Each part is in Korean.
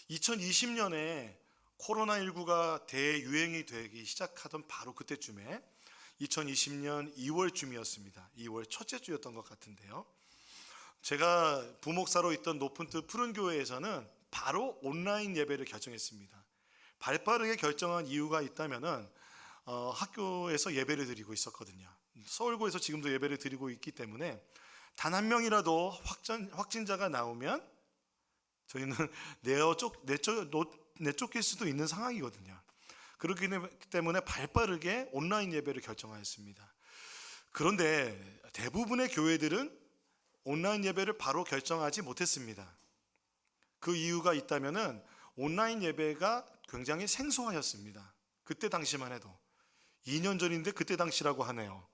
2020년에 코로나19가 대유행이 되기 시작하던 바로 그때쯤에 2020년 2월쯤이었습니다. 2월 첫째 주였던 것 같은데요. 제가 부목사로 있던 높은뜻 푸른교회에서는 바로 온라인 예배를 결정했습니다. 발빠르게 결정한 이유가 있다면은 학교에서 예배를 드리고 있었거든요. 서울고에서 지금도 예배를 드리고 있기 때문에 단 한 명이라도 확진자가 나오면 저희는 내쫓길 수도 있는 상황이거든요. 그렇기 때문에 발빠르게 온라인 예배를 결정하였습니다. 그런데 대부분의 교회들은 온라인 예배를 바로 결정하지 못했습니다. 그 이유가 있다면은 온라인 예배가 굉장히 생소하였습니다. 그때 당시만 해도 2년 전인데 그때 당시라고 하네요.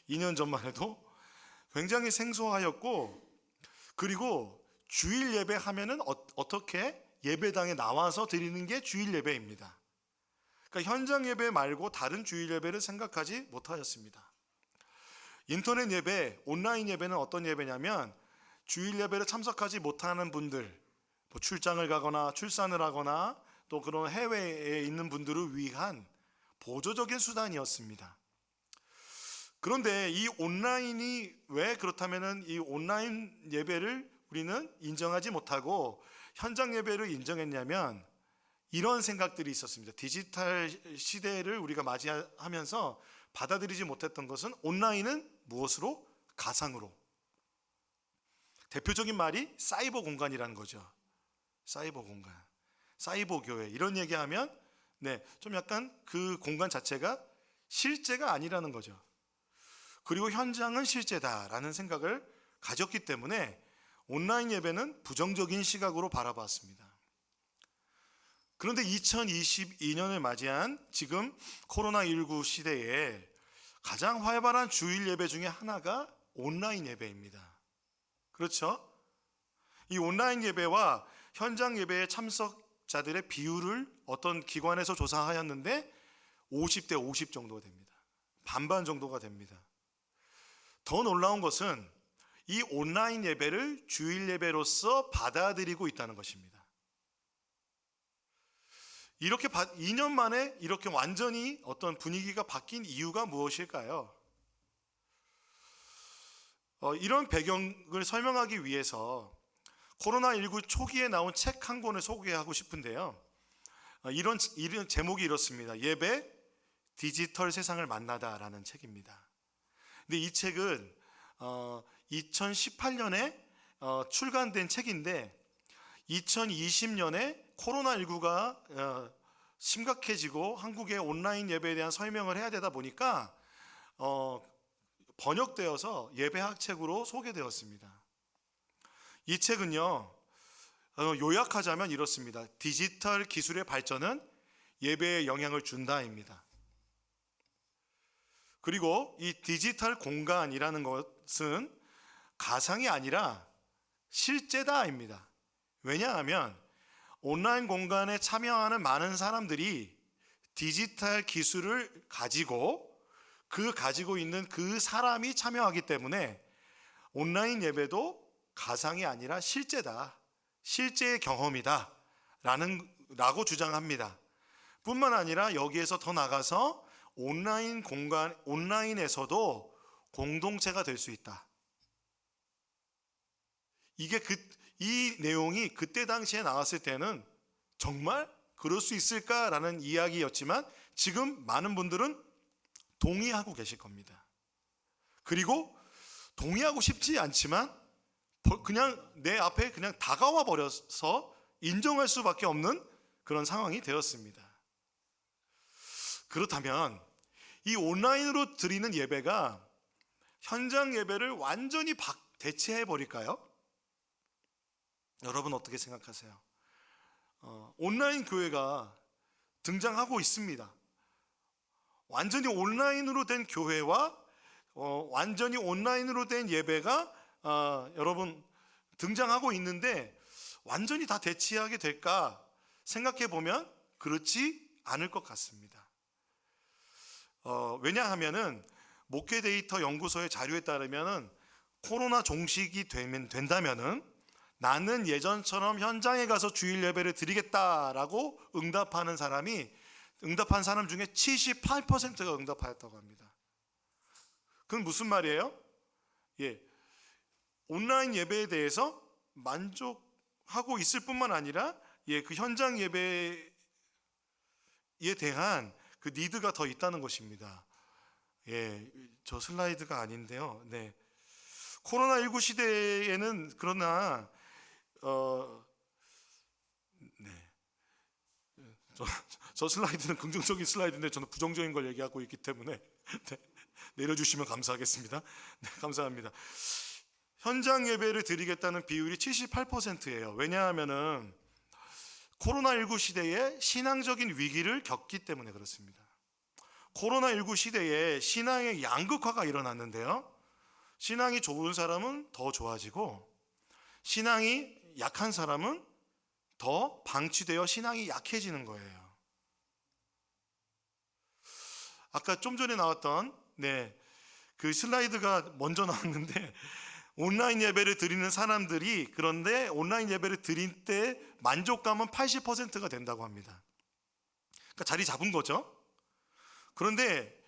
2년 전만 해도 굉장히 생소하였고, 그리고 주일 예배 하면은 어떻게 예배당에 나와서 드리는 게 주일 예배입니다. 그러니까 현장 예배 말고 다른 주일 예배를 생각하지 못하였습니다. 인터넷 예배, 온라인 예배는 어떤 예배냐면 주일 예배를 참석하지 못하는 분들, 출장을 가거나 출산을 하거나 또 그런 해외에 있는 분들을 위한 보조적인 수단이었습니다. 그런데 이 온라인이 왜 그렇다면은 이 온라인 예배를 우리는 인정하지 못하고 현장 예배를 인정했냐면 이런 생각들이 있었습니다. 디지털 시대를 우리가 맞이하면서 받아들이지 못했던 것은 온라인은 무엇으로? 가상으로. 대표적인 말이 사이버 공간이라는 거죠. 사이버 공간, 사이버 교회 이런 얘기하면 좀 약간 그 공간 자체가 실제가 아니라는 거죠. 그리고 현장은 실제다라는 생각을 가졌기 때문에 온라인 예배는 부정적인 시각으로 바라봤습니다. 그런데 2022년을 맞이한 지금 코로나19 시대에 가장 활발한 주일 예배 중에 하나가 온라인 예배입니다. 그렇죠? 이 온라인 예배와 현장 예배의 참석자들의 비율을 어떤 기관에서 조사하였는데 50대 50 정도가 됩니다. 반반 정도가 됩니다. 더 놀라운 것은 이 온라인 예배를 주일 예배로서 받아들이고 있다는 것입니다. 이렇게 2년 만에 이렇게 완전히 어떤 분위기가 바뀐 이유가 무엇일까요? 이런 배경을 설명하기 위해서 코로나19 초기에 나온 책 한 권을 소개하고 싶은데요. 이런 제목이 이렇습니다. 예배, 디지털 세상을 만나다라는 책입니다. 근데 이 책은 2018년에 출간된 책인데 2020년에 코로나19가 심각해지고 한국의 온라인 예배에 대한 설명을 해야 되다 보니까 번역되어서 예배학 책으로 소개되었습니다. 이 책은요, 요약하자면 이렇습니다. 디지털 기술의 발전은 예배에 영향을 준다입니다. 그리고 이 디지털 공간이라는 것은 가상이 아니라 실제다입니다. 왜냐하면 온라인 공간에 참여하는 많은 사람들이 디지털 기술을 가지고 있는 그 사람이 참여하기 때문에 온라인 예배도 가상이 아니라 실제다. 실제의 경험이다. 라고 주장합니다. 뿐만 아니라 여기에서 더 나가서 온라인에서도 공동체가 될 수 있다. 이 내용이 그때 당시에 나왔을 때는 정말 그럴 수 있을까라는 이야기였지만 지금 많은 분들은 동의하고 계실 겁니다. 그리고 동의하고 싶지 않지만 그냥 내 앞에 그냥 다가와 버려서 인정할 수밖에 없는 그런 상황이 되었습니다. 그렇다면 이 온라인으로 드리는 예배가 현장 예배를 완전히 대체해 버릴까요? 여러분 어떻게 생각하세요? 온라인 교회가 등장하고 있습니다. 완전히 온라인으로 된 교회와 완전히 온라인으로 된 예배가 여러분 등장하고 있는데 완전히 다 대체하게 될까 생각해 보면 그렇지 않을 것 같습니다. 왜냐하면은 목회 데이터 연구소의 자료에 따르면은 코로나 종식이 된다면은 나는 예전처럼 현장에 가서 주일 예배를 드리겠다라고 응답한 사람 중에 78%가 응답하였다고 합니다. 그건 무슨 말이에요? 온라인 예배에 대해서 만족하고 있을 뿐만 아니라 그 현장 예배에 대한 그 니드가 더 있다는 것입니다. 저 슬라이드가 아닌데요. 네. 코로나19 시대에는 그러나 저 슬라이드는 긍정적인 슬라이드인데 저는 부정적인 걸 얘기하고 있기 때문에 내려주시면 감사하겠습니다. 감사합니다. 현장 예배를 드리겠다는 비율이 78%예요. 왜냐하면은 코로나19 시대에 신앙적인 위기를 겪기 때문에 그렇습니다. 코로나19 시대에 신앙의 양극화가 일어났는데요. 신앙이 좋은 사람은 더 좋아지고 신앙이 약한 사람은 더 방치되어 신앙이 약해지는 거예요. 아까 좀 전에 나왔던 그 슬라이드가 먼저 나왔는데 온라인 예배를 드리는 사람들이 그런데 온라인 예배를 드릴 때 만족감은 80%가 된다고 합니다. 그러니까 자리 잡은 거죠. 그런데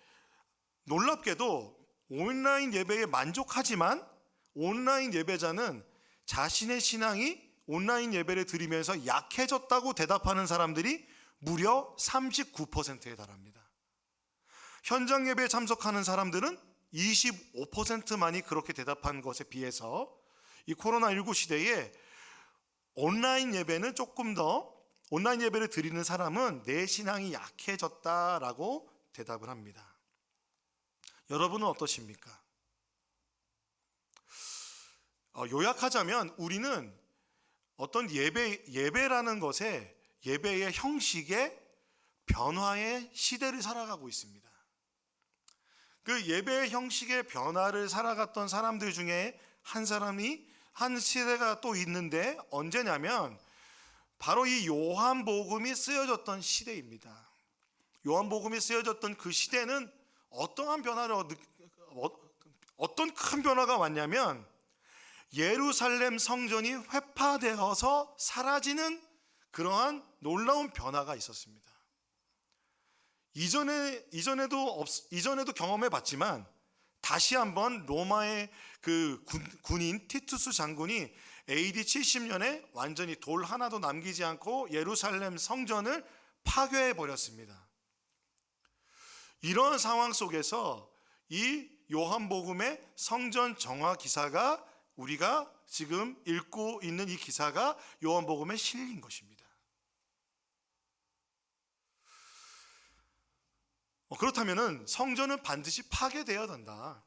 놀랍게도 온라인 예배에 만족하지만 온라인 예배자는 자신의 신앙이 온라인 예배를 드리면서 약해졌다고 대답하는 사람들이 무려 39%에 달합니다. 현장 예배에 참석하는 사람들은 25%만이 그렇게 대답한 것에 비해서 이 코로나19 시대에 온라인 예배는 조금 더 온라인 예배를 드리는 사람은 내 신앙이 약해졌다라고 대답을 합니다. 여러분은 어떠십니까? 요약하자면 우리는 어떤 예배라는 것에 예배의 형식의 변화의 시대를 살아가고 있습니다. 그 예배의 형식의 변화를 살아갔던 사람들 중에 한 시대가 또 있는데 언제냐면 바로 이 요한복음이 쓰여졌던 시대입니다. 요한복음이 쓰여졌던 그 시대는 어떤 큰 변화가 왔냐면 예루살렘 성전이 회파되어서 사라지는 그러한 놀라운 변화가 있었습니다. 이전에도 경험해 봤지만 다시 한번 로마의 그 군인 티투스 장군이 AD 70년에 완전히 돌 하나도 남기지 않고 예루살렘 성전을 파괴해 버렸습니다. 이런 상황 속에서 이 요한복음의 성전 정화 기사가 우리가 지금 읽고 있는 이 기사가 요한복음에 실린 것입니다. 그렇다면 성전은 반드시 파괴되어야 된다.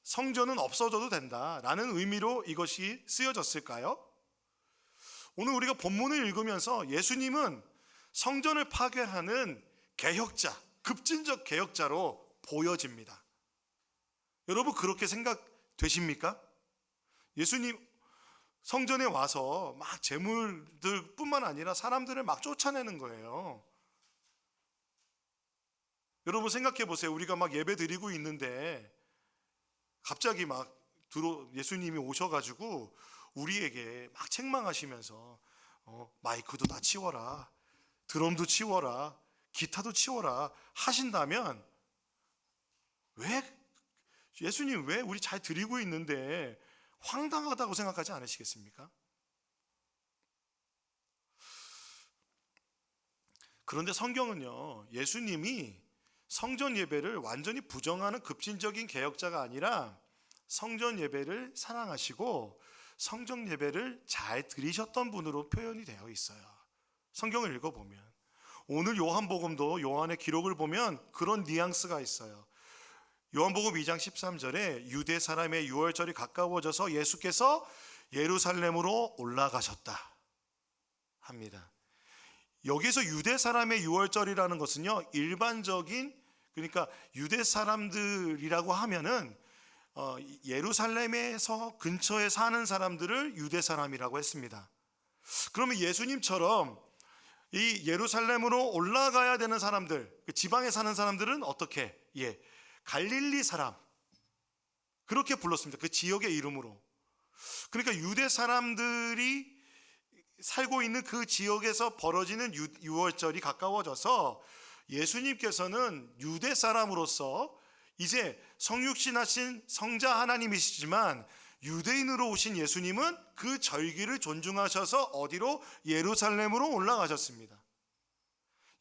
성전은 없어져도 된다라는 의미로 이것이 쓰여졌을까요? 오늘 우리가 본문을 읽으면서 예수님은 성전을 파괴하는 개혁자, 급진적 개혁자로 보여집니다. 여러분 그렇게 생각되십니까? 예수님 성전에 와서 막 재물들 뿐만 아니라 사람들을 막 쫓아내는 거예요. 여러분 생각해 보세요. 우리가 막 예배 드리고 있는데 갑자기 막 예수님이 오셔가지고 우리에게 막 책망하시면서 마이크도 다 치워라, 드럼도 치워라, 기타도 치워라 하신다면 예수님 왜 우리 잘 드리고 있는데 황당하다고 생각하지 않으시겠습니까? 그런데 성경은요, 예수님이 성전 예배를 완전히 부정하는 급진적인 개혁자가 아니라 성전 예배를 사랑하시고 성전 예배를 잘 드리셨던 분으로 표현이 되어 있어요. 성경을 읽어보면 오늘 요한복음도 요한의 기록을 보면 그런 뉘앙스가 있어요. 요한복음 2장 13절에 유대 사람의 유월절이 가까워져서 예수께서 예루살렘으로 올라가셨다 합니다. 여기서 유대 사람의 유월절이라는 것은요, 일반적인, 그러니까 유대 사람들이라고 하면은 예루살렘에서 근처에 사는 사람들을 유대 사람이라고 했습니다. 그러면 예수님처럼 이 예루살렘으로 올라가야 되는 사람들, 지방에 사는 사람들은 어떻게? 갈릴리 사람, 그렇게 불렀습니다. 그 지역의 이름으로. 그러니까 유대 사람들이 살고 있는 그 지역에서 벌어지는 유월절이 가까워져서 예수님께서는 유대 사람으로서 이제 성육신하신 성자 하나님이시지만 유대인으로 오신 예수님은 그 절기를 존중하셔서 어디로? 예루살렘으로 올라가셨습니다.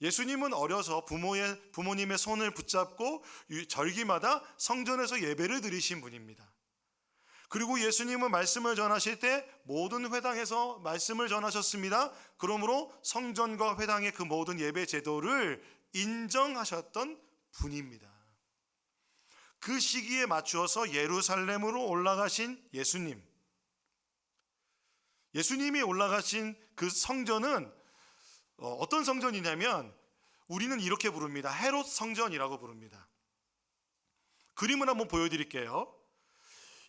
예수님은 어려서 부모님의 손을 붙잡고 절기마다 성전에서 예배를 드리신 분입니다. 그리고 예수님은 말씀을 전하실 때 모든 회당에서 말씀을 전하셨습니다. 그러므로 성전과 회당의 그 모든 예배 제도를 인정하셨던 분입니다. 그 시기에 맞추어서 예루살렘으로 올라가신 예수님. 예수님이 올라가신 그 성전은 어떤 성전이냐면 우리는 이렇게 부릅니다. 헤롯 성전이라고 부릅니다. 그림을 한번 보여드릴게요.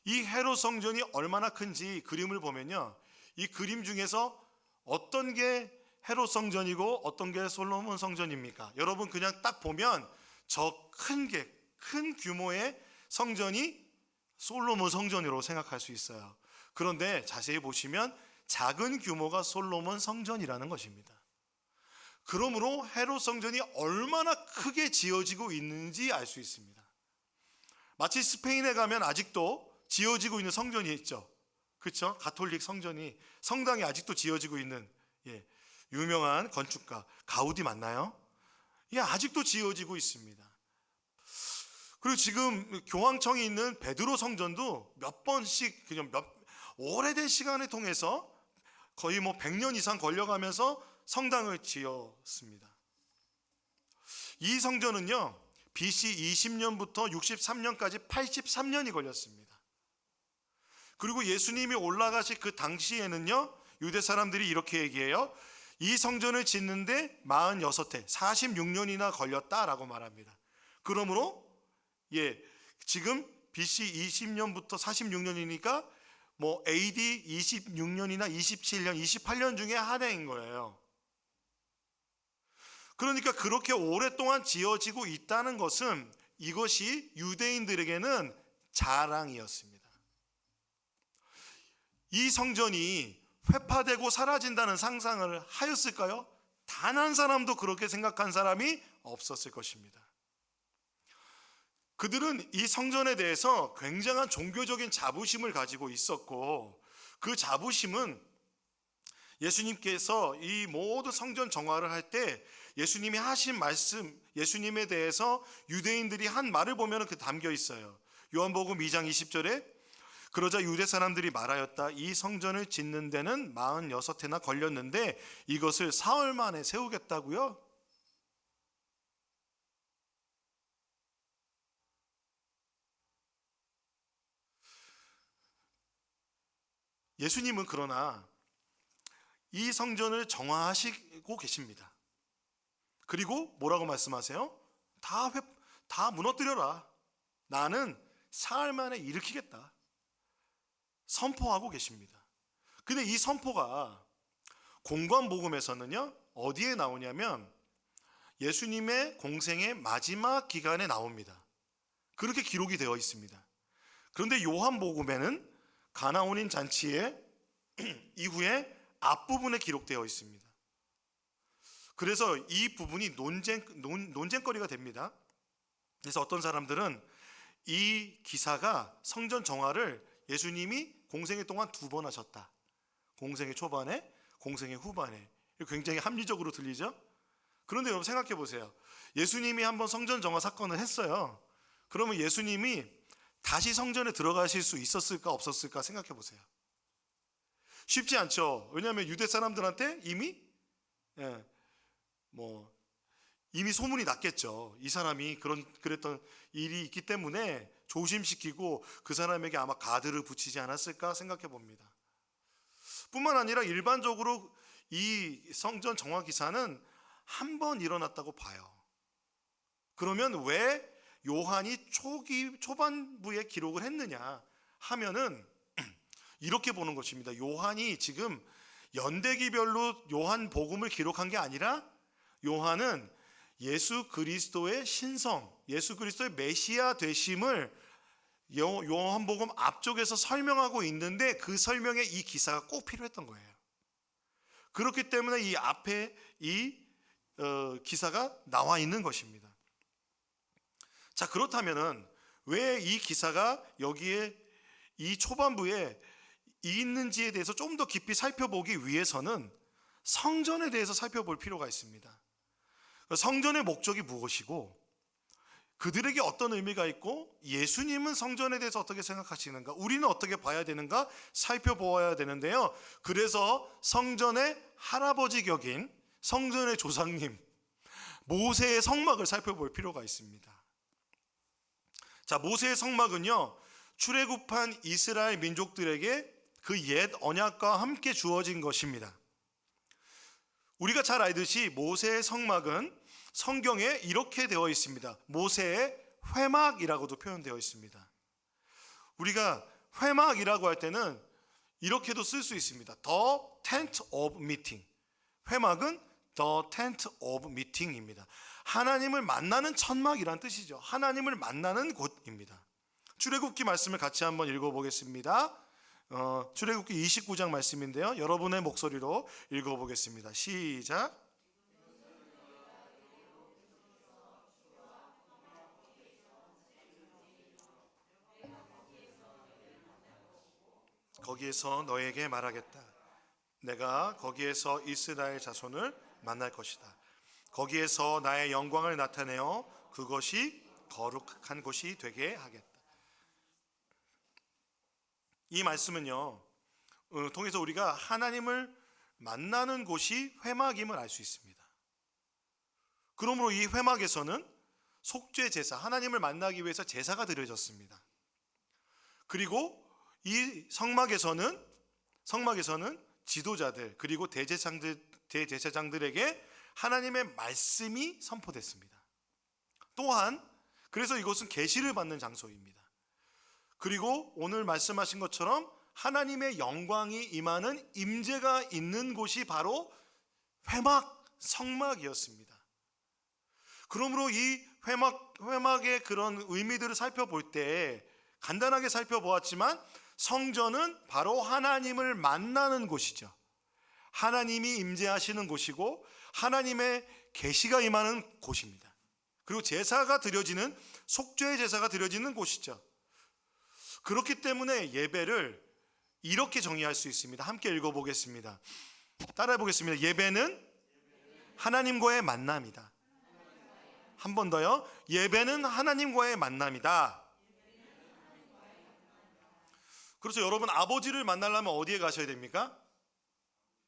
이 헤롯 성전이 얼마나 큰지 그림을 보면요, 이 그림 중에서 어떤 게 헤롯 성전이고 어떤 게 솔로몬 성전입니까? 여러분 그냥 딱 보면 저 큰 규모의 성전이 솔로몬 성전으로 생각할 수 있어요. 그런데 자세히 보시면 작은 규모가 솔로몬 성전이라는 것입니다. 그러므로 헤롯 성전이 얼마나 크게 지어지고 있는지 알 수 있습니다. 마치 스페인에 가면 아직도 지어지고 있는 성전이 있죠. 그렇죠? 가톨릭 성당이 아직도 지어지고 있는 유명한 건축가 가우디 맞나요? 아직도 지어지고 있습니다. 그리고 지금 교황청이 있는 베드로 성전도 몇 번씩 그냥 오래된 시간을 통해서 거의 100년 이상 걸려가면서 성당을 지었습니다. 이 성전은요, BC 20년부터 63년까지 83년이 걸렸습니다. 그리고 예수님이 올라가실 그 당시에는요, 유대 사람들이 이렇게 얘기해요. 이 성전을 짓는데 46해, 46년이나 걸렸다라고 말합니다. 그러므로 지금 BC 20년부터 46년이니까 AD 26년이나 27년, 28년 중에 한 해인 거예요. 그러니까 그렇게 오랫동안 지어지고 있다는 것은 이것이 유대인들에게는 자랑이었습니다. 이 성전이 회파되고 사라진다는 상상을 하였을까요? 단 한 사람도 그렇게 생각한 사람이 없었을 것입니다. 그들은 이 성전에 대해서 굉장한 종교적인 자부심을 가지고 있었고, 그 자부심은 예수님께서 이 모든 성전 정화를 할 때 예수님이 하신 말씀, 예수님에 대해서 유대인들이 한 말을 보면 그 담겨 있어요. 요한복음 2장 20절에 그러자 유대 사람들이 말하였다. 이 성전을 짓는 데는 46해나 걸렸는데 이것을 사흘 만에 세우겠다고요? 예수님은 그러나 이 성전을 정화하시고 계십니다. 그리고 뭐라고 말씀하세요? 다 무너뜨려라. 나는 사흘 만에 일으키겠다. 선포하고 계십니다. 근데 이 선포가 공관복음에서는요, 어디에 나오냐면 예수님의 공생의 마지막 기간에 나옵니다. 그렇게 기록이 되어 있습니다. 그런데 요한복음에는 가나온인 잔치의 이후에 앞부분에 기록되어 있습니다. 그래서 이 부분이 논쟁거리가 됩니다. 그래서 어떤 사람들은 이 기사가 성전 정화를 예수님이 공생애 동안 2번 하셨다. 공생애 초반에, 공생애 후반에. 굉장히 합리적으로 들리죠? 그런데 여러분 생각해 보세요. 예수님이 한번 성전 정화 사건을 했어요. 그러면 예수님이 다시 성전에 들어가실 수 있었을까 없었을까 생각해 보세요. 쉽지 않죠. 왜냐하면 유대 사람들한테 이미 소문이 났겠죠. 이 사람이 그랬던 일이 있기 때문에 조심시키고 그 사람에게 아마 가드를 붙이지 않았을까 생각해 봅니다. 뿐만 아니라 일반적으로 이 성전 정화 기사는 한 번 일어났다고 봐요. 그러면 왜 요한이 초반부에 기록을 했느냐 하면은 이렇게 보는 것입니다. 요한이 지금 연대기별로 요한 복음을 기록한 게 아니라 요한은 예수 그리스도의 신성, 예수 그리스도의 메시아 되심을 요한복음 앞쪽에서 설명하고 있는데 그 설명에 이 기사가 꼭 필요했던 거예요. 그렇기 때문에 이 앞에 이 기사가 나와 있는 것입니다. 자, 그렇다면은 왜 이 기사가 여기에 이 초반부에 있는지에 대해서 좀 더 깊이 살펴보기 위해서는 성전에 대해서 살펴볼 필요가 있습니다. 성전의 목적이 무엇이고 그들에게 어떤 의미가 있고 예수님은 성전에 대해서 어떻게 생각하시는가, 우리는 어떻게 봐야 되는가 살펴보아야 되는데요. 그래서 성전의 할아버지 격인 성전의 조상님 모세의 성막을 살펴볼 필요가 있습니다. 자, 모세의 성막은요, 출애굽한 이스라엘 민족들에게 그 옛 언약과 함께 주어진 것입니다. 우리가 잘 알듯이 모세의 성막은 성경에 이렇게 되어 있습니다. 모세의 회막이라고도 표현되어 있습니다. 우리가 회막이라고 할 때는 이렇게도 쓸 수 있습니다. The tent of meeting. 회막은 The tent of meeting입니다. 하나님을 만나는 천막이란 뜻이죠. 하나님을 만나는 곳입니다. 출애굽기 말씀을 같이 한번 읽어보겠습니다. 출애굽기 29장 말씀인데요, 여러분의 목소리로 읽어보겠습니다. 시작. 거기에서 너에게 말하겠다. 내가 거기에서 이스라엘 자손을 만날 것이다. 거기에서 나의 영광을 나타내어 그것이 거룩한 곳이 되게 하겠다. 이 말씀은요, 통해서 우리가 하나님을 만나는 곳이 회막임을 알 수 있습니다. 그러므로 이 회막에서는 속죄 제사, 하나님을 만나기 위해서 제사가 드려졌습니다. 그리고 이 성막에서는 지도자들 그리고 대제사장들에게 하나님의 말씀이 선포됐습니다. 또한 그래서 이곳은 계시를 받는 장소입니다. 그리고 오늘 말씀하신 것처럼 하나님의 영광이 임하는 임재가 있는 곳이 바로 회막, 성막이었습니다. 그러므로 이 회막의 그런 의미들을 살펴볼 때 간단하게 살펴보았지만 성전은 바로 하나님을 만나는 곳이죠. 하나님이 임재하시는 곳이고 하나님의 계시가 임하는 곳입니다. 그리고 제사가 드려지는, 속죄의 제사가 드려지는 곳이죠. 그렇기 때문에 예배를 이렇게 정의할 수 있습니다. 함께 읽어보겠습니다. 따라해 보겠습니다. 예배는 하나님과의 만남이다. 한 번 더요. 예배는 하나님과의 만남이다. 그렇죠. 여러분, 아버지를 만나려면 어디에 가셔야 됩니까?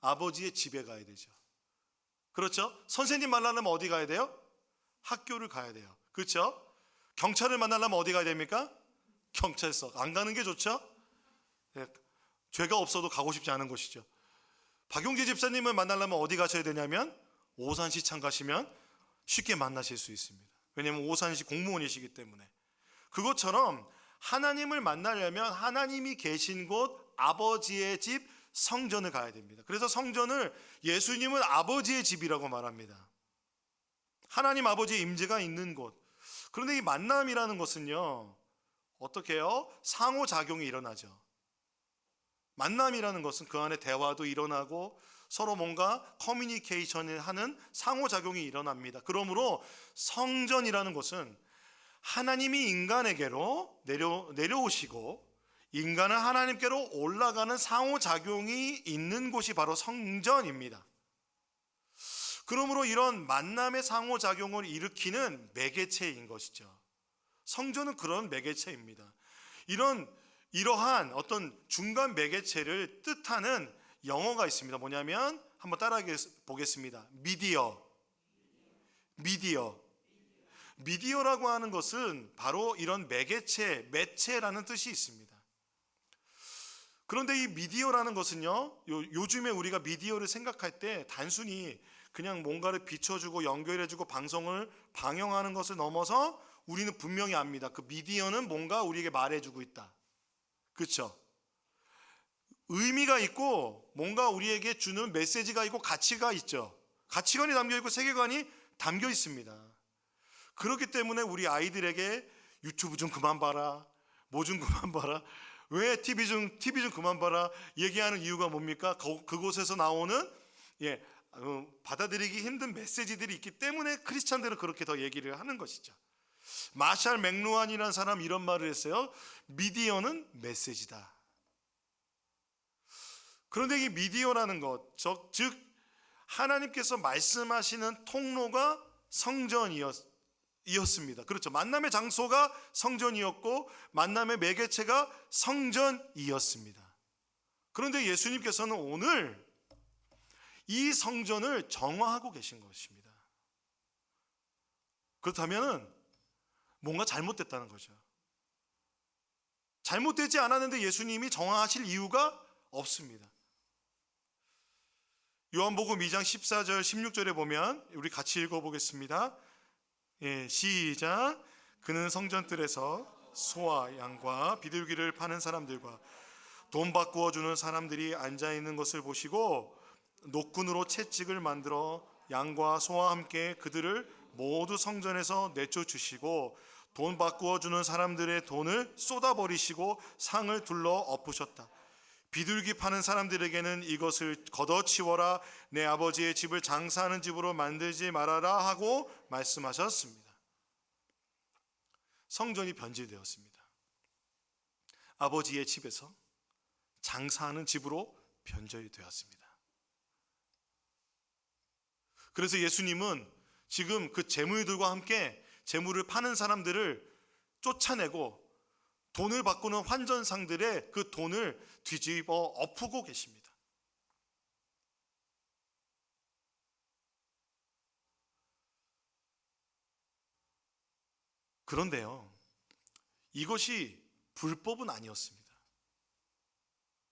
아버지의 집에 가야 되죠. 그렇죠. 선생님 만나려면 어디 가야 돼요? 학교를 가야 돼요. 그렇죠. 경찰을 만나려면 어디 가야 됩니까? 경찰서. 안 가는 게 좋죠. 죄가 없어도 가고 싶지 않은 곳이죠. 박용재 집사님을 만나려면 어디 가셔야 되냐면 오산시청 가시면 쉽게 만나실 수 있습니다. 왜냐하면 오산시 공무원이시기 때문에. 그것처럼 하나님을 만나려면 하나님이 계신 곳, 아버지의 집, 성전을 가야 됩니다. 그래서 성전을 예수님은 아버지의 집이라고 말합니다. 하나님 아버지의 임재가 있는 곳. 그런데 이 만남이라는 것은요, 어떻게 해요? 상호작용이 일어나죠. 만남이라는 것은 그 안에 대화도 일어나고 서로 뭔가 커뮤니케이션을 하는 상호작용이 일어납니다. 그러므로 성전이라는 것은 하나님이 인간에게로 내려오시고 인간은 하나님께로 올라가는 상호작용이 있는 곳이 바로 성전입니다. 그러므로 이런 만남의 상호작용을 일으키는 매개체인 것이죠. 성전은 그런 매개체입니다. 이러한 어떤 중간 매개체를 뜻하는 영어가 있습니다. 뭐냐면 한번 따라해 보겠습니다. 미디어라고 하는 것은 바로 이런 매체라는 뜻이 있습니다. 그런데 이 미디어라는 것은요, 요즘에 우리가 미디어를 생각할 때 단순히 그냥 뭔가를 비춰주고 연결해주고 방송을 방영하는 것을 넘어서 우리는 분명히 압니다. 그 미디어는 뭔가 우리에게 말해주고 있다. 그렇죠? 의미가 있고 뭔가 우리에게 주는 메시지가 있고 가치가 있죠. 가치관이 담겨 있고 세계관이 담겨 있습니다. 그렇기 때문에 우리 아이들에게 유튜브 좀 그만 봐라, 뭐 좀 그만 봐라. 왜 TV 좀 그만 봐라. 얘기하는 이유가 뭡니까? 그곳에서 나오는 받아들이기 힘든 메시지들이 있기 때문에 크리스찬들은 그렇게 더 얘기를 하는 것이죠. 마샬 맥루한이라는 사람 이런 말을 했어요. 미디어는 메시지다. 그런데 이 미디어라는 것, 즉 하나님께서 말씀하시는 통로가 성전이었습니다. 그렇죠. 만남의 장소가 성전이었고 만남의 매개체가 성전이었습니다. 그런데 예수님께서는 오늘 이 성전을 정화하고 계신 것입니다. 그렇다면 뭔가 잘못됐다는 거죠. 잘못되지 않았는데 예수님이 정화하실 이유가 없습니다. 요한복음 2장 14절 16절에 보면 우리 같이 읽어보겠습니다. 시작. 그는 성전뜰에서 소와 양과 비둘기를 파는 사람들과 돈 바꾸어 주는 사람들이 앉아있는 것을 보시고 노끈으로 채찍을 만들어 양과 소와 함께 그들을 모두 성전에서 내쫓으시고 돈 바꾸어 주는 사람들의 돈을 쏟아버리시고 상을 둘러 엎으셨다. 비둘기 파는 사람들에게는 이것을 걷어치워라. 내 아버지의 집을 장사하는 집으로 만들지 말아라 하고 말씀하셨습니다. 성전이 변질되었습니다. 아버지의 집에서 장사하는 집으로 변절되었습니다. 그래서 예수님은 지금 그 재물들과 함께 재물을 파는 사람들을 쫓아내고 돈을 바꾸는 환전상들의 그 돈을 뒤집어 엎고 계십니다. 그런데요, 이것이 불법은 아니었습니다.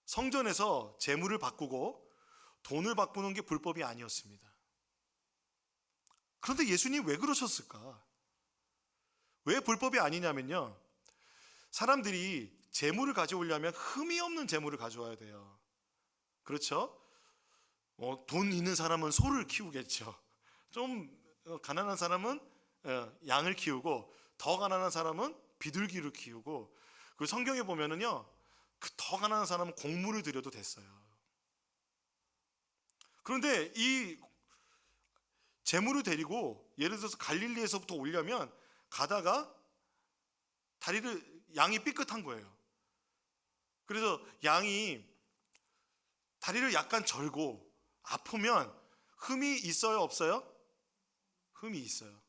성전에서 재물을 바꾸고 돈을 바꾸는 게 불법이 아니었습니다. 그런데 예수님 왜 그러셨을까? 왜 불법이 아니냐면요, 사람들이 재물을 가져오려면 흠이 없는 재물을 가져와야 돼요. 그렇죠? 돈 있는 사람은 소를 키우겠죠. 좀 가난한 사람은 양을 키우고, 더 가난한 사람은 비둘기를 키우고, 그 성경에 보면은요, 그 더 가난한 사람은 곡물을 들여도 됐어요. 그런데 이 재물을 데리고 예를 들어서 갈릴리에서부터 오려면 가다가 양이 삐끗한 거예요. 그래서 양이 다리를 약간 절고 아프면 흠이 있어요, 없어요? 흠이 있어요.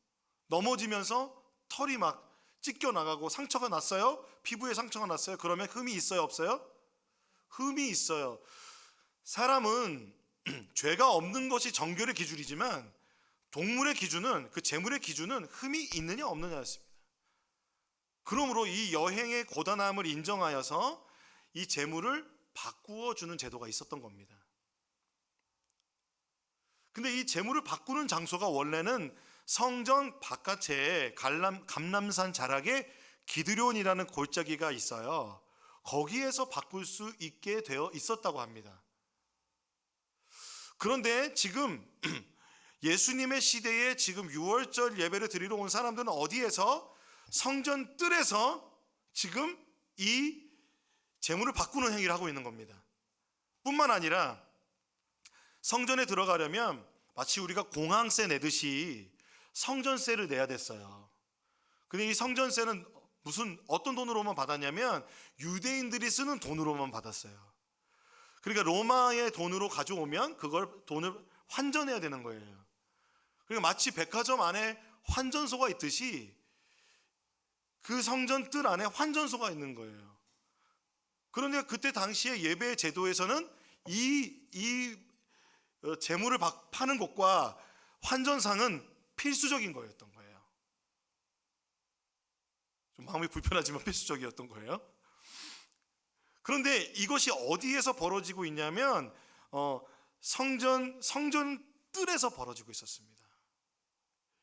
넘어지면서 털이 막 찢겨 나가고 상처가 났어요? 피부에 상처가 났어요? 그러면 흠이 있어요, 없어요? 흠이 있어요. 사람은 죄가 없는 것이 정결의 기준이지만 동물의 기준은, 그 재물의 기준은 흠이 있느냐 없느냐였습니다. 그러므로 이 여행의 고단함을 인정하여서 이 재물을 바꾸어 주는 제도가 있었던 겁니다. 근데 이 재물을 바꾸는 장소가 원래는 성전 바깥에 감람산 자락에 기드론이라는 골짜기가 있어요. 거기에서 바꿀 수 있게 되어 있었다고 합니다. 그런데 지금 예수님의 시대에 지금 유월절 예배를 드리러 온 사람들은 어디에서? 성전 뜰에서 지금 이 재물을 바꾸는 행위를 하고 있는 겁니다. 뿐만 아니라 성전에 들어가려면 마치 우리가 공항세 내듯이 성전세를 내야 됐어요. 근데 이 성전세는 어떤 돈으로만 받았냐면 유대인들이 쓰는 돈으로만 받았어요. 그러니까 로마의 돈으로 가져오면 그걸 돈을 환전해야 되는 거예요. 그러니까 마치 백화점 안에 환전소가 있듯이 그 성전 뜰 안에 환전소가 있는 거예요. 그런데 그때 당시에 예배 제도에서는 이 재물을 파는 곳과 환전상은 필수적인 거였던 거예요. 좀 마음이 불편하지만 필수적이었던 거예요. 그런데 이것이 어디에서 벌어지고 있냐면 성전 뜰에서 벌어지고 있었습니다.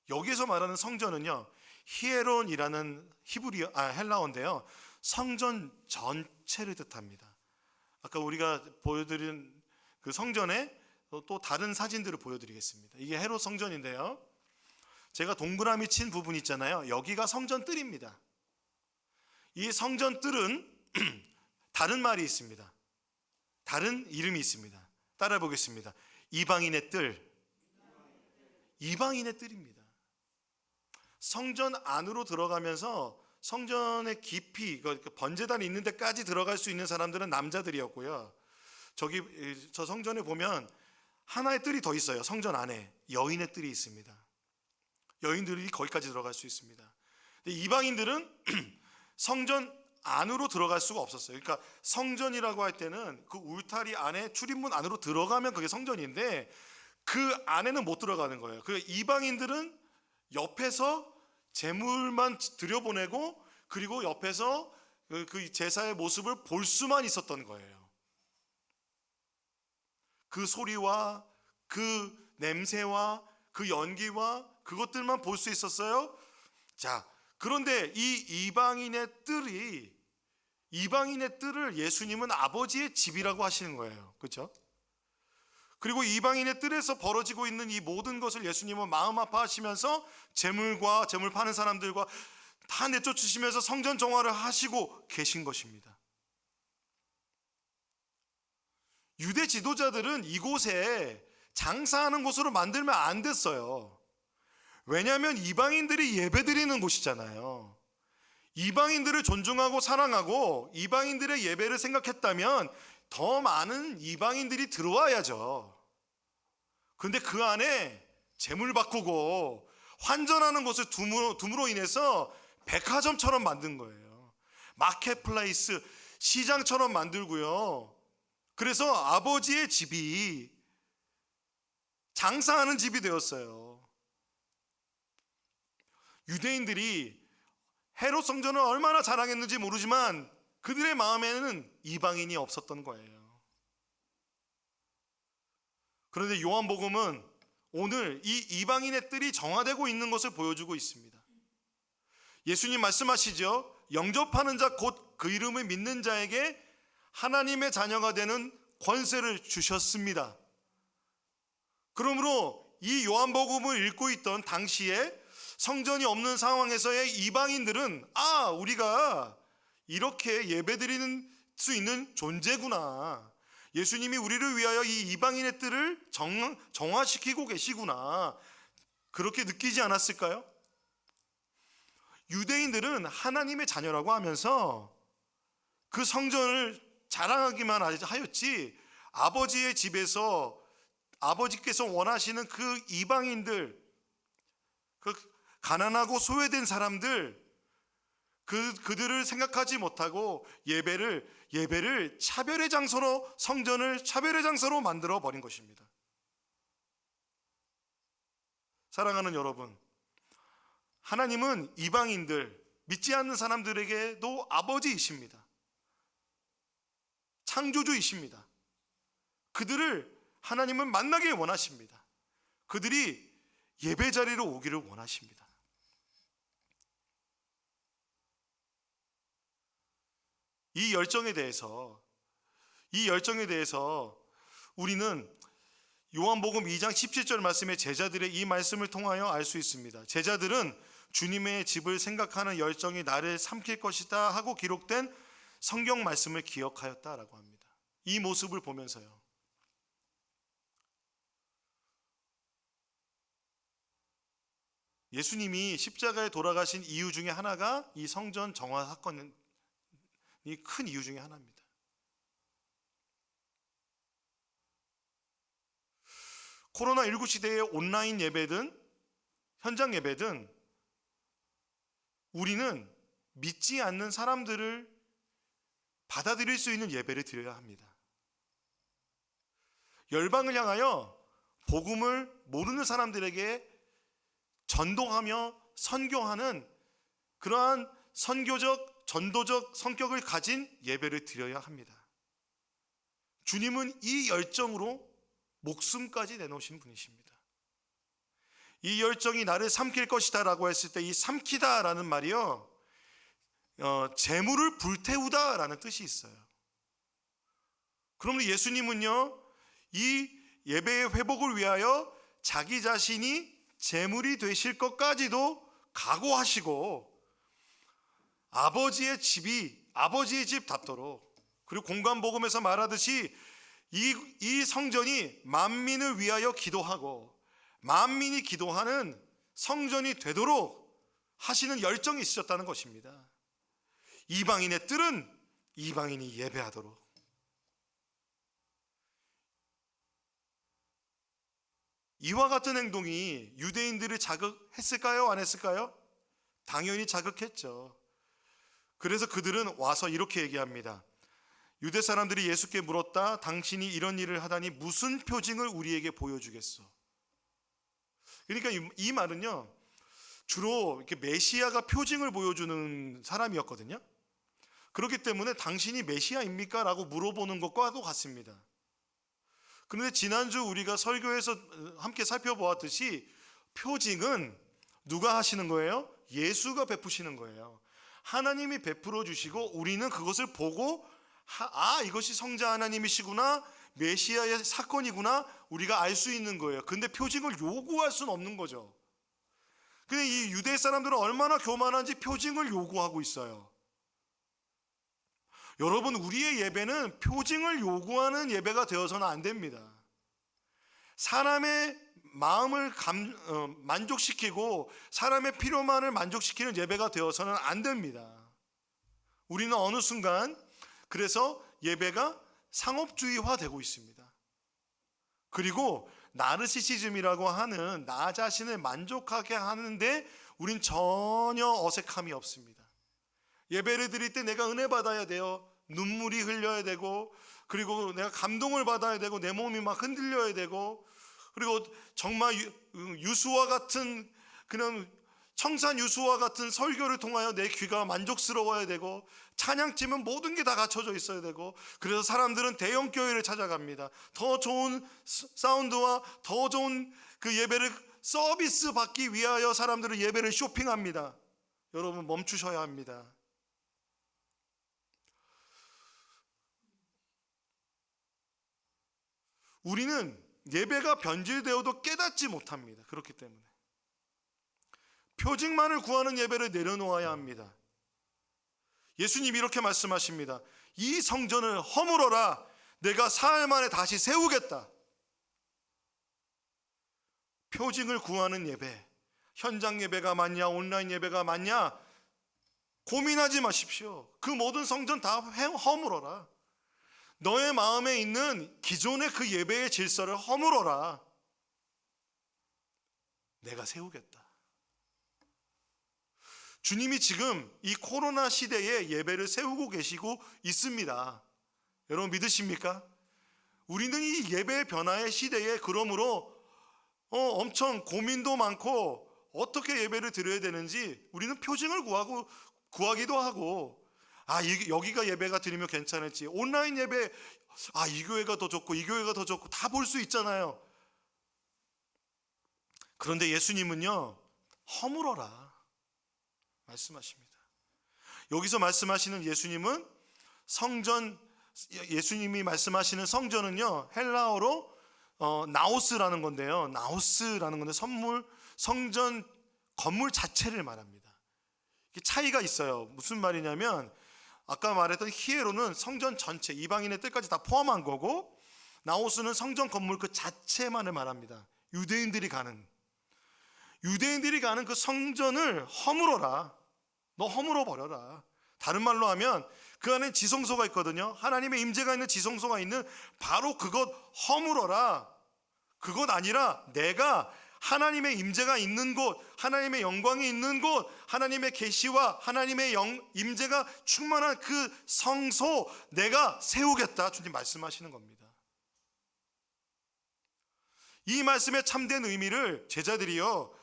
여기에서 말하는 성전은요, 히에론이라는 헬라어인데요, 성전 전체를 뜻합니다. 아까 우리가 보여드린 그 성전에 또 다른 사진들을 보여드리겠습니다. 이게 헤롯 성전인데요, 제가 동그라미 친 부분 있잖아요, 여기가 성전 뜰입니다. 이 성전 뜰은 다른 말이 있습니다. 다른 이름이 있습니다. 따라 보겠습니다. 이방인의 뜰. 이방인의 뜰입니다. 성전 안으로 들어가면서 성전의 깊이, 번제단이 있는 데까지 들어갈 수 있는 사람들은 남자들이었고요. 저 성전에 보면 하나의 뜰이 더 있어요. 성전 안에 여인의 뜰이 있습니다. 여인들이 거기까지 들어갈 수 있습니다. 근데 이방인들은 성전 안으로 들어갈 수가 없었어요. 그러니까 성전이라고 할 때는 그 울타리 안에 출입문 안으로 들어가면 그게 성전인데 그 안에는 못 들어가는 거예요. 그 이방인들은 옆에서 제물만 들여보내고 그리고 옆에서 그 제사의 모습을 볼 수만 있었던 거예요. 그 소리와 그 냄새와 그 연기와 그것들만 볼 수 있었어요. 자, 그런데 이 이방인의 뜰을 예수님은 아버지의 집이라고 하시는 거예요. 그렇죠? 그리고 이방인의 뜰에서 벌어지고 있는 이 모든 것을 예수님은 마음 아파하시면서 재물과 재물 파는 사람들과 다 내쫓으시면서 성전 정화를 하시고 계신 것입니다. 유대 지도자들은 이곳에 장사하는 곳으로 만들면 안 됐어요. 왜냐하면 이방인들이 예배드리는 곳이잖아요. 이방인들을 존중하고 사랑하고 이방인들의 예배를 생각했다면 더 많은 이방인들이 들어와야죠. 그런데 그 안에 재물 바꾸고 환전하는 곳을 둠으로 인해서 백화점처럼 만든 거예요. 마켓플레이스, 시장처럼 만들고요. 그래서 아버지의 집이 장사하는 집이 되었어요. 유대인들이 헤롯 성전을 얼마나 자랑했는지 모르지만 그들의 마음에는 이방인이 없었던 거예요. 그런데 요한복음은 오늘 이 이방인의 뜰이 정화되고 있는 것을 보여주고 있습니다. 예수님 말씀하시죠. 영접하는 자 곧 그 이름을 믿는 자에게 하나님의 자녀가 되는 권세를 주셨습니다. 그러므로 이 요한복음을 읽고 있던 당시에 성전이 없는 상황에서의 이방인들은 우리가 이렇게 예배드리는 수 있는 존재구나. 예수님이 우리를 위하여 이 이방인의 뜰을 정화시키고 계시구나. 그렇게 느끼지 않았을까요? 유대인들은 하나님의 자녀라고 하면서 그 성전을 자랑하기만 하였지 아버지의 집에서 아버지께서 원하시는 그 이방인들, 그 가난하고 소외된 사람들, 그들을 생각하지 못하고 예배를 차별의 장소로, 성전을 차별의 장소로 만들어 버린 것입니다. 사랑하는 여러분, 하나님은 이방인들, 믿지 않는 사람들에게도 아버지이십니다. 창조주이십니다. 그들을 하나님은 만나길 원하십니다. 그들이 예배 자리로 오기를 원하십니다. 이 열정에 대해서 우리는 요한복음 2장 17절 말씀에 제자들의 이 말씀을 통하여 알 수 있습니다. 제자들은 주님의 집을 생각하는 열정이 나를 삼킬 것이다 하고 기록된 성경 말씀을 기억하였다라고 합니다. 이 모습을 보면서요. 예수님이 십자가에 돌아가신 이유 중에 하나가 이 성전 정화 사건이 큰 이유 중에 하나입니다. 코로나19 시대의 온라인 예배든 현장 예배든 우리는 믿지 않는 사람들을 받아들일 수 있는 예배를 드려야 합니다. 열방을 향하여 복음을 모르는 사람들에게 전도하며 선교하는 그러한 선교적, 전도적 성격을 가진 예배를 드려야 합니다. 주님은 이 열정으로 목숨까지 내놓으신 분이십니다. 이 열정이 나를 삼킬 것이다 라고 했을 때 이 삼키다 라는 말이요, 재물을 불태우다 라는 뜻이 있어요. 그러면 예수님은요, 이 예배의 회복을 위하여 자기 자신이 재물이 되실 것까지도 각오하시고 아버지의 집 닿도록, 그리고 공관복음에서 말하듯이 이 성전이 만민을 위하여 기도하고 만민이 기도하는 성전이 되도록 하시는 열정이 있으셨다는 것입니다. 이방인의 뜰은 이방인이 예배하도록. 이와 같은 행동이 유대인들을 자극했을까요? 안 했을까요? 당연히 자극했죠. 그래서 그들은 와서 이렇게 얘기합니다. 유대 사람들이 예수께 물었다. 당신이 이런 일을 하다니 무슨 표징을 우리에게 보여주겠어? 그러니까 이 말은요, 주로 이렇게 메시아가 표징을 보여주는 사람이었거든요. 그렇기 때문에 당신이 메시아입니까? 라고 물어보는 것과도 같습니다. 그런데 지난주 우리가 설교에서 함께 살펴보았듯이 표징은 누가 하시는 거예요? 예수가 베푸시는 거예요. 하나님이 베풀어 주시고 우리는 그것을 보고 이것이 성자 하나님이시구나, 메시아의 사건이구나, 우리가 알 수 있는 거예요. 근데 표징을 요구할 수는 없는 거죠. 근데 이 유대 사람들은 얼마나 교만한지 표징을 요구하고 있어요. 여러분, 우리의 예배는 표징을 요구하는 예배가 되어서는 안 됩니다. 사람의 마음을 만족시키고 사람의 필요만을 만족시키는 예배가 되어서는 안 됩니다. 우리는 어느 순간 그래서 예배가 상업주의화 되고 있습니다. 그리고 나르시시즘이라고 하는 나 자신을 만족하게 하는데 우린 전혀 어색함이 없습니다. 예배를 드릴 때 내가 은혜 받아야 돼요. 눈물이 흘려야 되고, 그리고 내가 감동을 받아야 되고, 내 몸이 막 흔들려야 되고, 그리고 정말 유수와 같은, 그런 청산 유수와 같은 설교를 통하여 내 귀가 만족스러워야 되고, 찬양팀은 모든 게 다 갖춰져 있어야 되고, 그래서 사람들은 대형 교회를 찾아갑니다. 더 좋은 사운드와 더 좋은 그 예배를 서비스 받기 위하여 사람들은 예배를 쇼핑합니다. 여러분, 멈추셔야 합니다. 우리는 예배가 변질되어도 깨닫지 못합니다. 그렇기 때문에 표징만을 구하는 예배를 내려놓아야 합니다. 예수님이 이렇게 말씀하십니다. 이 성전을 허물어라. 내가 사흘 만에 다시 세우겠다. 표징을 구하는 예배, 현장 예배가 맞냐 온라인 예배가 맞냐 고민하지 마십시오. 그 모든 성전 다 허물어라. 너의 마음에 있는 기존의 그 예배의 질서를 허물어라. 내가 세우겠다. 주님이 지금 이 코로나 시대에 예배를 세우고 계시고 있습니다. 여러분 믿으십니까? 우리는 이 예배 변화의 시대에 그러므로 엄청 고민도 많고 어떻게 예배를 드려야 되는지 우리는 표징을 구하기도 하고, 여기가 예배가 드리면 괜찮을지, 온라인 예배, 이 교회가 더 좋고 이 교회가 더 좋고 다 볼 수 있잖아요. 그런데 예수님은요, 허물어라 말씀하십니다. 여기서 말씀하시는 예수님은 예수님이 말씀하시는 성전은요, 헬라어로 나오스라는 건데요. 나오스라는 건데 성전 건물 자체를 말합니다. 이게 차이가 있어요. 무슨 말이냐면 아까 말했던 히에로는 성전 전체, 이방인의 뜰까지 다 포함한 거고, 나오스는 성전 건물 그 자체만을 말합니다. 유대인들이 가는 그 성전을 허물어라. 너 허물어 버려라. 다른 말로 하면 그 안에 지성소가 있거든요. 하나님의 임재가 있는 지성소가 있는 바로 그것 허물어라. 그것 아니라 내가 하나님의 임재가 있는 곳, 하나님의 영광이 있는 곳, 하나님의 계시와 하나님의 임재가 충만한 그 성소 내가 세우겠다. 주님 말씀하시는 겁니다. 이 말씀의 참된 의미를 제자들이요,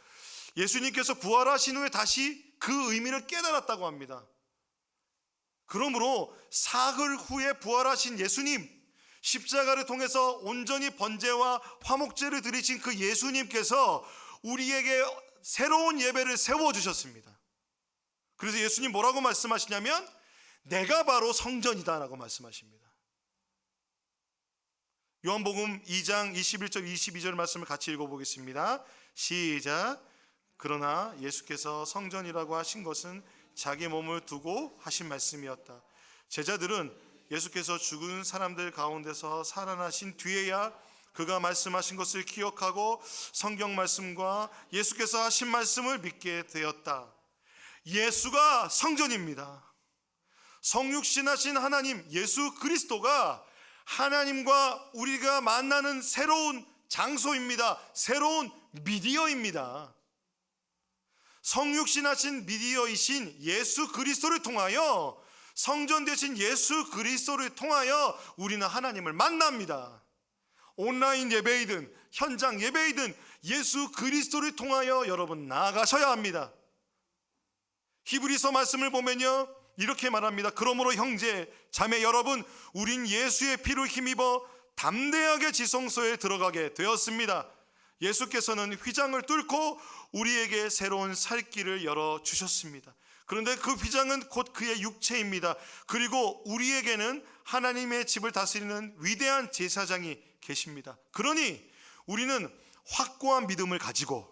예수님께서 부활하신 후에 다시 그 의미를 깨달았다고 합니다. 그러므로 사흘 후에 부활하신 예수님, 십자가를 통해서 온전히 번제와 화목제를 드리신 그 예수님께서 우리에게 새로운 예배를 세워주셨습니다. 그래서 예수님 뭐라고 말씀하시냐면 내가 바로 성전이다 라고 말씀하십니다. 요한복음 2장 21절 22절 말씀을 같이 읽어보겠습니다. 시작. 그러나 예수께서 성전이라고 하신 것은 자기 몸을 두고 하신 말씀이었다. 제자들은 예수께서 죽은 사람들 가운데서 살아나신 뒤에야 그가 말씀하신 것을 기억하고 성경 말씀과 예수께서 하신 말씀을 믿게 되었다. 예수가 성전입니다. 성육신하신 하나님 예수 그리스도가 하나님과 우리가 만나는 새로운 장소입니다. 새로운 미디어입니다. 성육신하신 미디어이신 예수 그리스도를 통하여, 성전 되신 예수 그리스도를 통하여 우리는 하나님을 만납니다. 온라인 예배이든 현장 예배이든 예수 그리스도를 통하여 여러분 나아가셔야 합니다. 히브리서 말씀을 보면요, 이렇게 말합니다. 그러므로 형제 자매 여러분, 우린 예수의 피로 힘입어 담대하게 지성소에 들어가게 되었습니다. 예수께서는 휘장을 뚫고 우리에게 새로운 살 길을 열어주셨습니다. 그런데 그 휘장은 곧 그의 육체입니다. 그리고 우리에게는 하나님의 집을 다스리는 위대한 제사장이 계십니다. 그러니 우리는 확고한 믿음을 가지고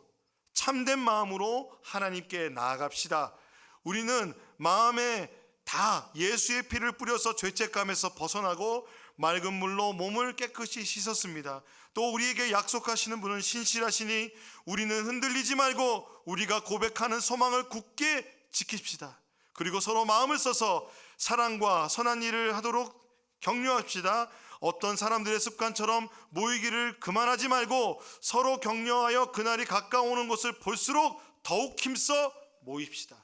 참된 마음으로 하나님께 나아갑시다. 우리는 마음에 다 예수의 피를 뿌려서 죄책감에서 벗어나고 맑은 물로 몸을 깨끗이 씻었습니다. 또 우리에게 약속하시는 분은 신실하시니 우리는 흔들리지 말고 우리가 고백하는 소망을 굳게 지킵시다. 그리고 서로 마음을 써서 사랑과 선한 일을 하도록 격려합시다. 어떤 사람들의 습관처럼 모이기를 그만하지 말고 서로 격려하여 그날이 가까워오는 것을 볼수록 더욱 힘써 모입시다.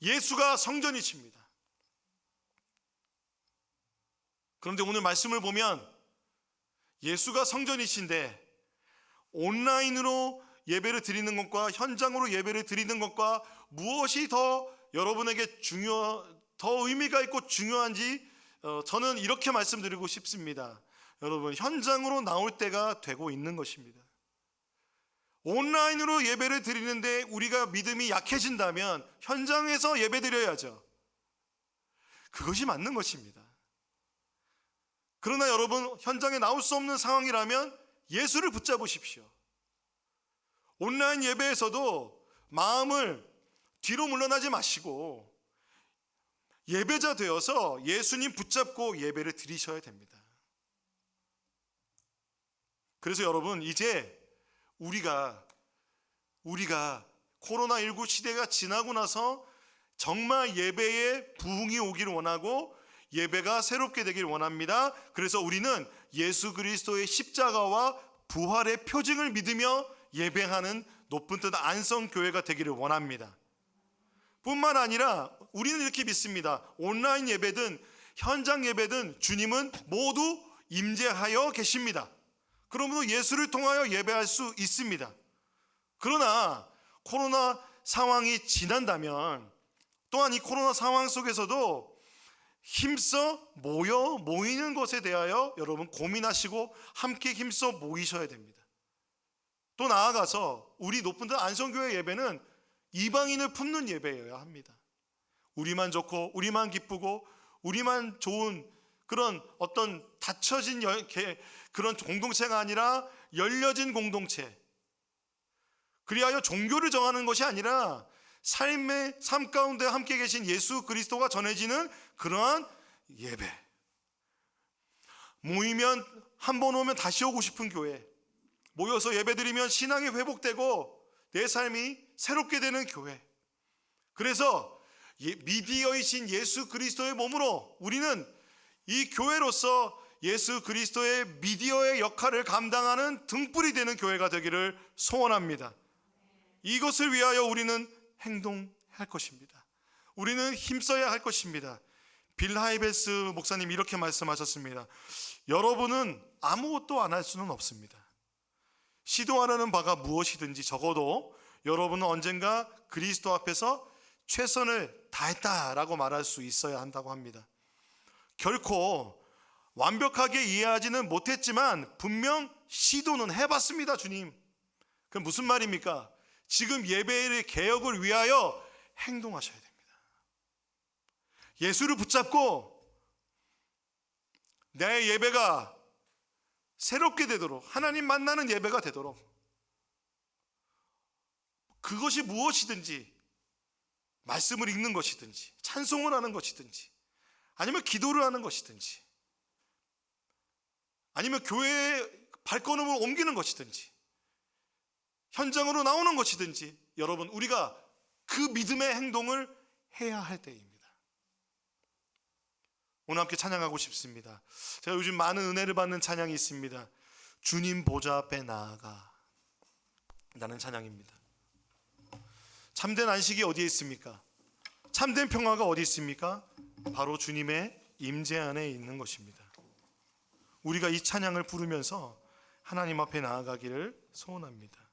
예수가 성전이십니다. 그런데 오늘 말씀을 보면 예수가 성전이신데 온라인으로 예배를 드리는 것과 현장으로 예배를 드리는 것과 무엇이 더 여러분에게 더 의미가 있고 중요한지 저는 이렇게 말씀드리고 싶습니다. 여러분, 현장으로 나올 때가 되고 있는 것입니다. 온라인으로 예배를 드리는데 우리가 믿음이 약해진다면 현장에서 예배 드려야죠. 그것이 맞는 것입니다. 그러나 여러분, 현장에 나올 수 없는 상황이라면 예수를 붙잡으십시오. 온라인 예배에서도 마음을 뒤로 물러나지 마시고 예배자 되어서 예수님 붙잡고 예배를 드리셔야 됩니다. 그래서 여러분, 이제 우리가 코로나19 시대가 지나고 나서 정말 예배에 부흥이 오기를 원하고 예배가 새롭게 되기를 원합니다. 그래서 우리는 예수 그리스도의 십자가와 부활의 표징을 믿으며 예배하는 높은 뜻 안성교회가 되기를 원합니다. 뿐만 아니라 우리는 이렇게 믿습니다. 온라인 예배든 현장 예배든 주님은 모두 임재하여 계십니다. 그러므로 예수를 통하여 예배할 수 있습니다. 그러나 코로나 상황이 지난다면 또한 이 코로나 상황 속에서도 힘써 모이는 것에 대하여 여러분 고민하시고 함께 힘써 모이셔야 됩니다. 또 나아가서 우리 높은 데 안성교회 예배는 이방인을 품는 예배여야 합니다. 우리만 좋고 우리만 기쁘고 우리만 좋은 그런 어떤 닫혀진 그런 공동체가 아니라 열려진 공동체, 그리하여 종교를 정하는 것이 아니라 삶 가운데 함께 계신 예수 그리스도가 전해지는 그러한 예배. 모이면 한 번 오면 다시 오고 싶은 교회, 모여서 예배드리면 신앙이 회복되고 내 삶이 새롭게 되는 교회. 그래서 미디어이신 예수 그리스도의 몸으로 우리는 이 교회로서 예수 그리스도의 미디어의 역할을 감당하는 등불이 되는 교회가 되기를 소원합니다. 이것을 위하여 우리는 행동할 것입니다. 우리는 힘써야 할 것입니다. 빌 하이베스 목사님 이렇게 말씀하셨습니다. 여러분은 아무것도 안 할 수는 없습니다. 시도하려는 바가 무엇이든지 적어도 여러분은 언젠가 그리스도 앞에서 최선을 다했다라고 말할 수 있어야 한다고 합니다. 결코 완벽하게 이해하지는 못했지만 분명 시도는 해봤습니다. 주님, 그럼 무슨 말입니까? 지금 예배의 개혁을 위하여 행동하셔야 됩니다. 예수를 붙잡고 내 예배가 새롭게 되도록, 하나님 만나는 예배가 되도록, 그것이 무엇이든지 말씀을 읽는 것이든지 찬송을 하는 것이든지 아니면 기도를 하는 것이든지 아니면 교회에 발걸음을 옮기는 것이든지 현장으로 나오는 것이든지 여러분 우리가 그 믿음의 행동을 해야 할 때입니다. 오늘 함께 찬양하고 싶습니다. 제가 요즘 많은 은혜를 받는 찬양이 있습니다. 주님 보좌 앞에 나아가 라는 찬양입니다. 참된 안식이 어디에 있습니까? 참된 평화가 어디 있습니까? 바로 주님의 임재 안에 있는 것입니다. 우리가 이 찬양을 부르면서 하나님 앞에 나아가기를 소원합니다.